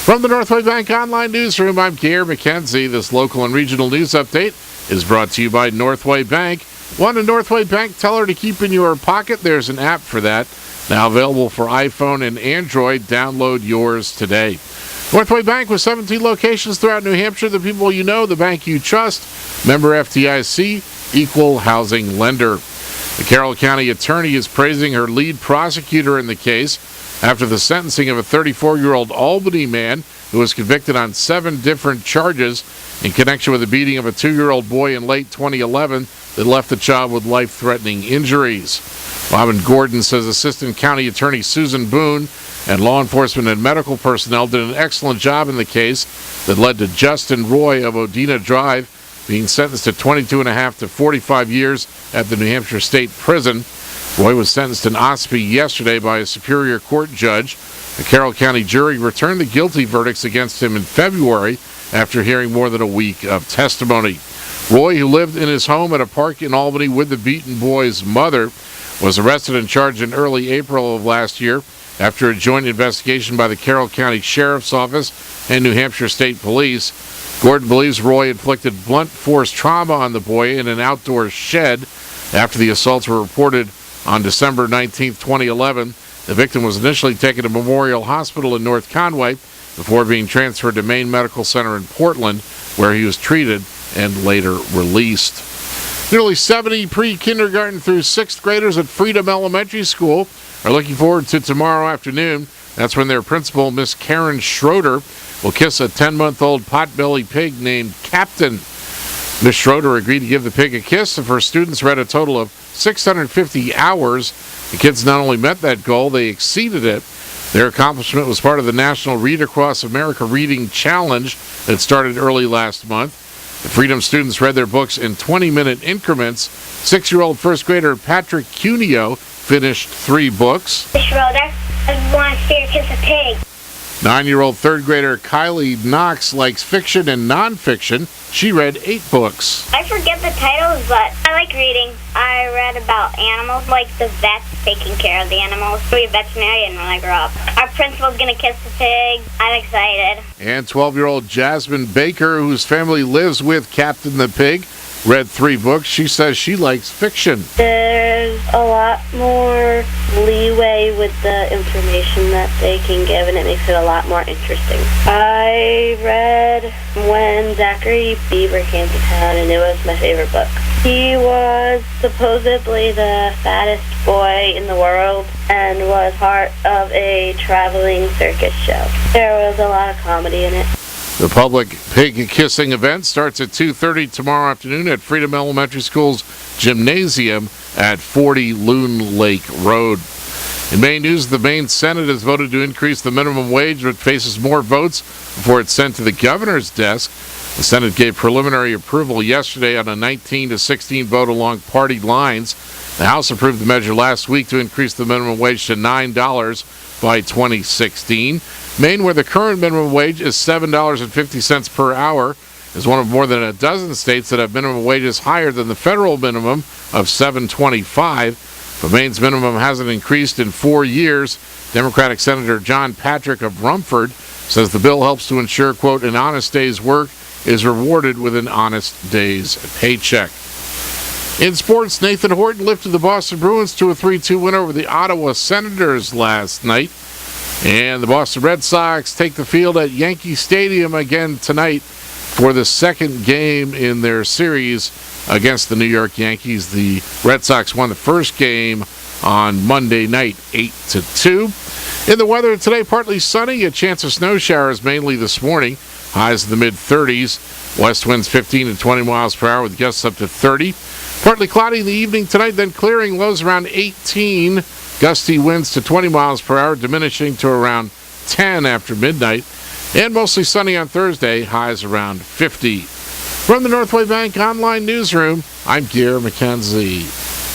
From the Northway Bank Online Newsroom, I'm Gare McKenzie. This local and regional news update is brought to you by Northway Bank. Want a Northway Bank teller to keep in your pocket? There's an app for that. Now available for iPhone and Android. Download yours today. Northway Bank with 17 locations throughout New Hampshire. The people you know, the bank you trust. Member FDIC, equal housing lender. The Carroll County attorney is praising her lead prosecutor in the case after the sentencing of a 34-year-old Albany man who was convicted on 7 different charges in connection with the beating of a 2-year-old boy in late 2011 that left the child with life-threatening injuries. Robin Gordon says Assistant County Attorney Susan Boone and law enforcement and medical personnel did an excellent job in the case that led to Justin Roy of Odina Drive being sentenced to 22.5 to 45 years at the New Hampshire State Prison. Roy was sentenced in Ospey yesterday by a Superior Court judge. The Carroll County jury returned the guilty verdicts against him in February after hearing more than a week of testimony. Roy, who lived in his home at a park in Albany with the beaten boy's mother, was arrested and charged in early April of last year after a joint investigation by the Carroll County Sheriff's Office and New Hampshire State Police. Gordon believes Roy inflicted blunt force trauma on the boy in an outdoor shed after the assaults were reported on December 19, 2011. The victim was initially taken to Memorial Hospital in North Conway before being transferred to Maine Medical Center in Portland, where he was treated and later released. Nearly 70 pre-kindergarten through 6th graders at Freedom Elementary School are looking forward to tomorrow afternoon. That's when their principal, Miss Karen Schroeder, will kiss a 10-month-old potbelly pig named Captain. Miss Schroeder agreed to give the pig a kiss if her students read a total of 650 hours. The kids not only met that goal, they exceeded it. Their accomplishment was part of the National Read Across America Reading Challenge that started early last month. The Freedom students read their books in 20-minute increments. 6-year-old first grader Patrick Cuneo finished 3 books. Miss Schroeder, I want to see her kiss a pig. 9-year-old third grader Kylie Knox likes fiction and nonfiction. She read 8 books. I forget the titles, but I like reading. I read about animals, like the vets taking care of the animals. I'll be a veterinarian when I grow up. Our principal's going to kiss the pig. I'm excited. And 12-year-old Jasmine Baker, whose family lives with Captain the Pig, read 3 books. She says she likes fiction. There's a lot more leeway with the information that they can give, and it makes it a lot more interesting. I read When Zachary Beaver Came to Town, and it was my favorite book. He was supposedly the fattest boy in the world and was part of a traveling circus show. There was a lot of comedy in it. The public pig kissing event starts at 2:30 tomorrow afternoon at Freedom Elementary School's gymnasium at 40 Loon Lake Road. In Maine news, the Maine Senate has voted to increase the minimum wage, but faces more votes before it's sent to the governor's desk. The Senate gave preliminary approval yesterday on a 19-16 vote along party lines. The House approved the measure last week to increase the minimum wage to $9 by 2016. Maine, where the current minimum wage is $7.50 per hour, is one of more than a dozen states that have minimum wages higher than the federal minimum of $7.25. But Maine's minimum hasn't increased in 4 years. Democratic Senator John Patrick of Rumford says the bill helps to ensure, quote, an honest day's work is rewarded with an honest day's paycheck. In sports, Nathan Horton lifted the Boston Bruins to a 3-2 win over the Ottawa Senators last night. And the Boston Red Sox take the field at Yankee Stadium again tonight for the second game in their series against the New York Yankees. The Red Sox won the first game on Monday night, 8-2. In the weather today, partly sunny, a chance of snow showers mainly this morning. Highs in the mid-30s. West winds 15 to 20 miles per hour with gusts up to 30. Partly cloudy in the evening tonight, then clearing, lows around 18. Gusty winds to 20 miles per hour, diminishing to around 10 after midnight. And mostly sunny on Thursday, highs around 50. From the Northway Bank Online Newsroom, I'm Gare McKenzie.